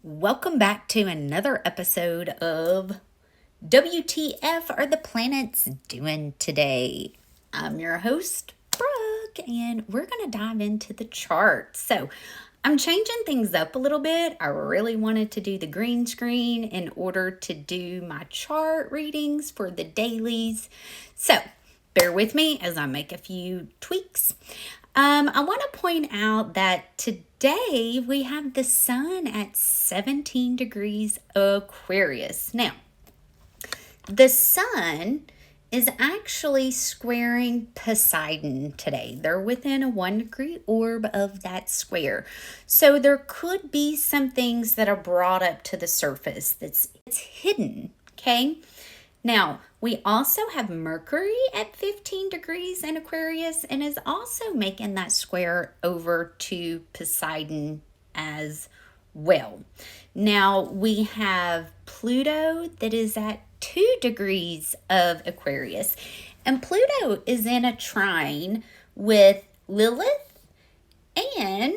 Welcome back to another episode of WTF Are the Planets Doing Today? I'm your host, Brooke, and we're going to dive into the chart. So I'm changing things up a little bit. I really wanted to do the green screen in order to do my chart readings for the dailies. So bear with me as I make a few tweaks. I want to point out that today we have the sun at 17 degrees Aquarius. Now, the sun is actually squaring Poseidon today. They're within a 1-degree orb of that square. So there could be some things that are brought up to the surface that's hidden, okay? Now, we also have Mercury at 15 degrees in Aquarius and is also making that square over to Poseidon as well. Now, we have Pluto that is at 2 degrees of Aquarius, and Pluto is in a trine with Lilith and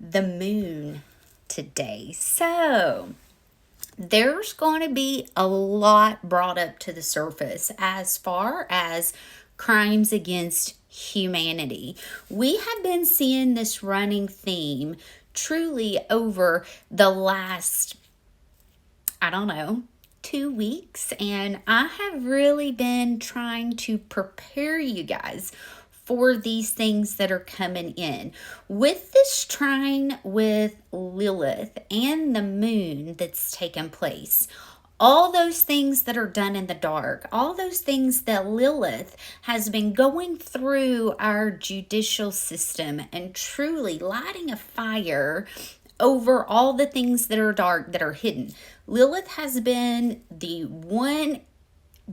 the moon today. So there's going to be a lot brought up to the surface as far as crimes against humanity. We have been seeing this running theme truly over the last, 2 weeks, and I have really been trying to prepare you guys for these things that are coming in. With this trine with Lilith and the moon that's taken place, all those things that are done in the dark, all those things that Lilith has been going through our judicial system and truly lighting a fire over all the things that are dark, that are hidden. Lilith has been the one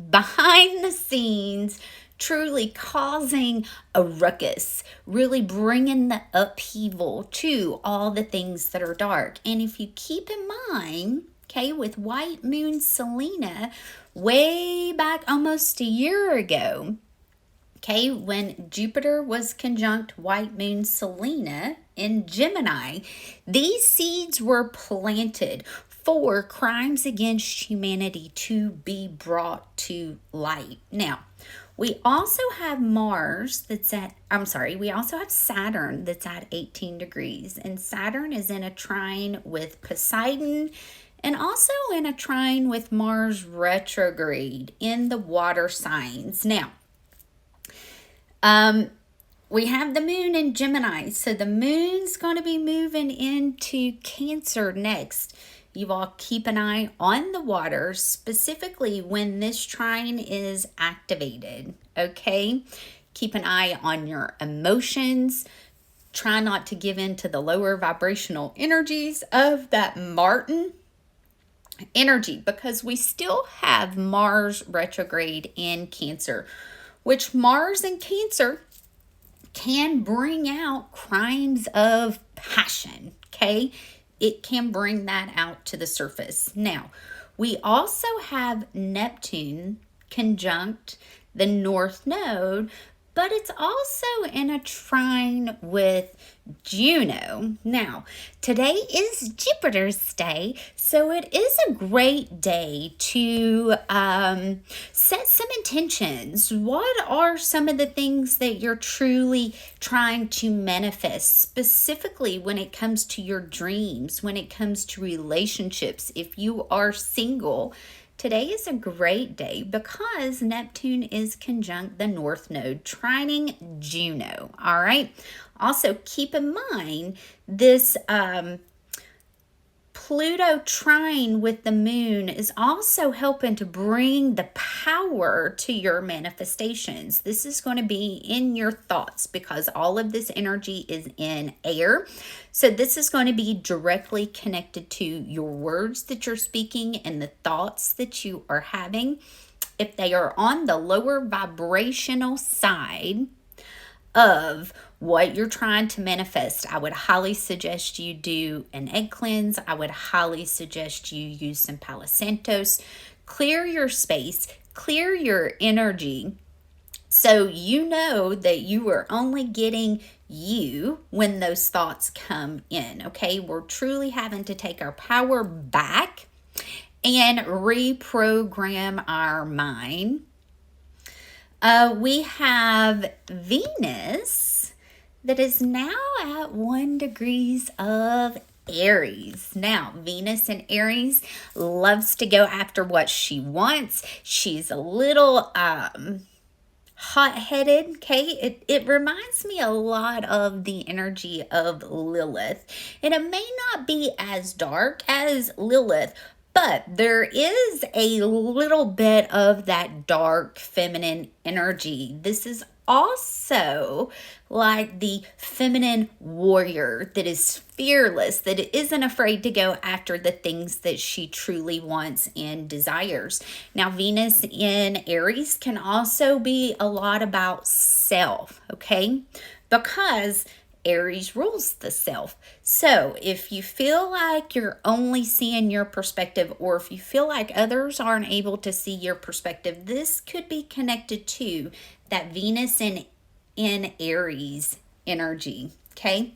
behind the scenes truly causing a ruckus, really bringing the upheaval to all the things that are dark. And if you keep in mind, okay, with White Moon Selena, way back almost a year ago, okay, when Jupiter was conjunct White Moon Selena in Gemini, these seeds were planted for crimes against humanity to be brought to light. Now, we also have we also have Saturn that's at 18 degrees, and Saturn is in a trine with Poseidon and also in a trine with Mars retrograde in the water signs. Now, we have the moon in Gemini, so the moon's going to be moving into Cancer next. You all keep an eye on the water, specifically when this trine is activated, okay? Keep an eye on your emotions. Try not to give in to the lower vibrational energies of that Martin energy, because we still have Mars retrograde in Cancer, which Mars in Cancer can bring out crimes of passion, okay? It can bring that out to the surface. Now, we also have Neptune conjunct the North Node, but it's also in a trine with Juno. Now, today is Jupiter's day, so it is a great day to set some intentions. What are some of the things that you're truly trying to manifest, specifically when it comes to your dreams, when it comes to relationships? If you are single, today is a great day because Neptune is conjunct the North Node, trining Juno, all right? Also, keep in mind this Pluto trine with the moon is also helping to bring the power to your manifestations. This is going to be in your thoughts because all of this energy is in air. So this is going to be directly connected to your words that you're speaking and the thoughts that you are having. If they are on the lower vibrational side of what you're trying to manifest, I would highly suggest you do an egg cleanse. I would highly suggest you use some Palo Santos. Clear your space, clear your energy So you know that you are only getting you when those thoughts come in, okay? We're truly having to take our power back and reprogram our mind. We have Venus that is now at 1 degrees of Aries. Now, Venus in Aries loves to go after what she wants. She's a little hot-headed, okay? It reminds me a lot of the energy of Lilith. And it may not be as dark as Lilith, but there is a little bit of that dark feminine energy. This is also like the feminine warrior that is fearless, that isn't afraid to go after the things that she truly wants and desires. Now, Venus in Aries can also be a lot about self, okay? Because Aries rules the self. So if you feel like you're only seeing your perspective, or if you feel like others aren't able to see your perspective, this could be connected to that Venus in Aries energy, okay?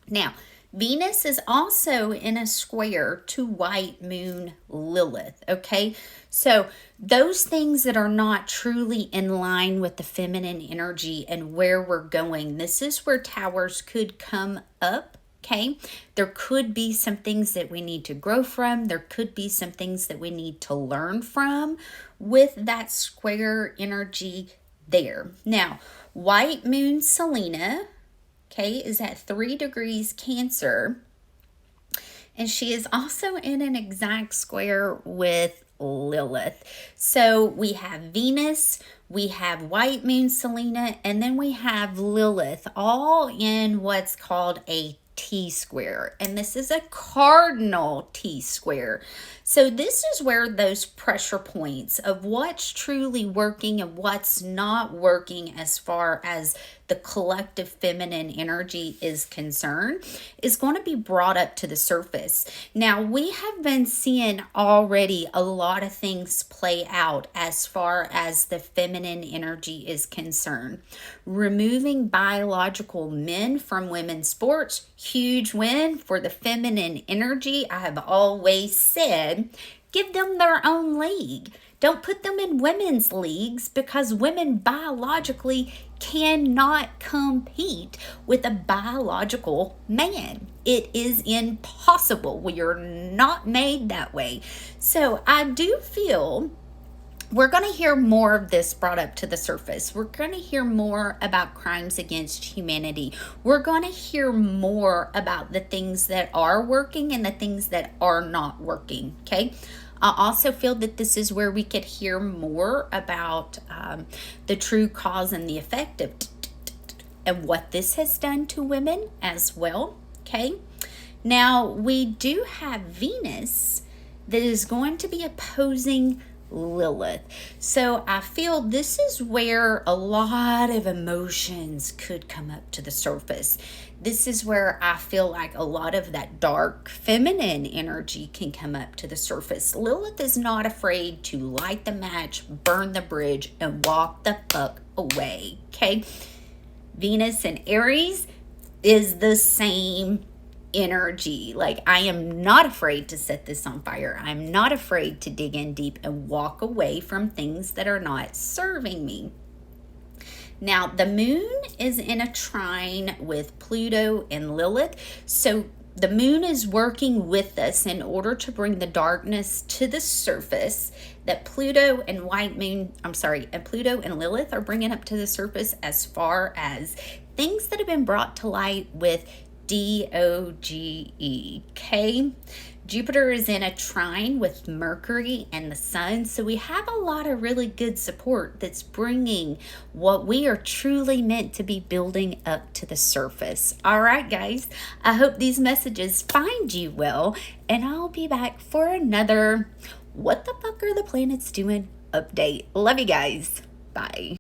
Now, Venus is also in a square to White Moon Lilith, okay? So those things that are not truly in line with the feminine energy and where we're going, this is where towers could come up, okay? There could be some things that we need to grow from. There could be some things that we need to learn from with that square energy there. Now, White Moon Selena, okay, is at 3 degrees Cancer, and she is also in an exact square with Lilith. So we have Venus, we have White Moon Selena, and then we have Lilith, all in what's called a T-square, and this is a cardinal T-square. So this is where those pressure points of what's truly working and what's not working as far as the collective feminine energy is concerned is going to be brought up to the surface. Now, we have been seeing already a lot of things play out as far as the feminine energy is concerned. Removing biological men from women's sports, huge win for the feminine energy. I have always said, give them their own league. Don't put them in women's leagues, because women biologically cannot compete with a biological man. It is impossible. We are not made that way. So I do feel we're going to hear more of this brought up to the surface. We're going to hear more about crimes against humanity. We're going to hear more about the things that are working and the things that are not working, okay? I also feel that this is where we could hear more about the true cause and the effect of and what this has done to women as well, okay? Now, we do have Venus that is going to be opposing Lilith. So I feel this is where a lot of emotions could come up to the surface. This is where I feel like a lot of that dark feminine energy can come up to the surface. Lilith is not afraid to light the match, burn the bridge, and walk the fuck away, okay? Venus in Aries is the same energy. Like, I am not afraid to set this on fire. I'm not afraid to dig in deep and walk away from things that are not serving me. Now, the moon is in a trine with Pluto and Lilith. So the moon is working with us in order to bring the darkness to the surface that Pluto and Pluto and Lilith are bringing up to the surface, as far as things that have been brought to light with DOGE, okay? Jupiter is in a trine with Mercury and the Sun, so we have a lot of really good support that's bringing what we are truly meant to be building up to the surface. All right, guys, I hope these messages find you well, and I'll be back for another What the Fuck Are the Planets Doing update. Love you guys. Bye.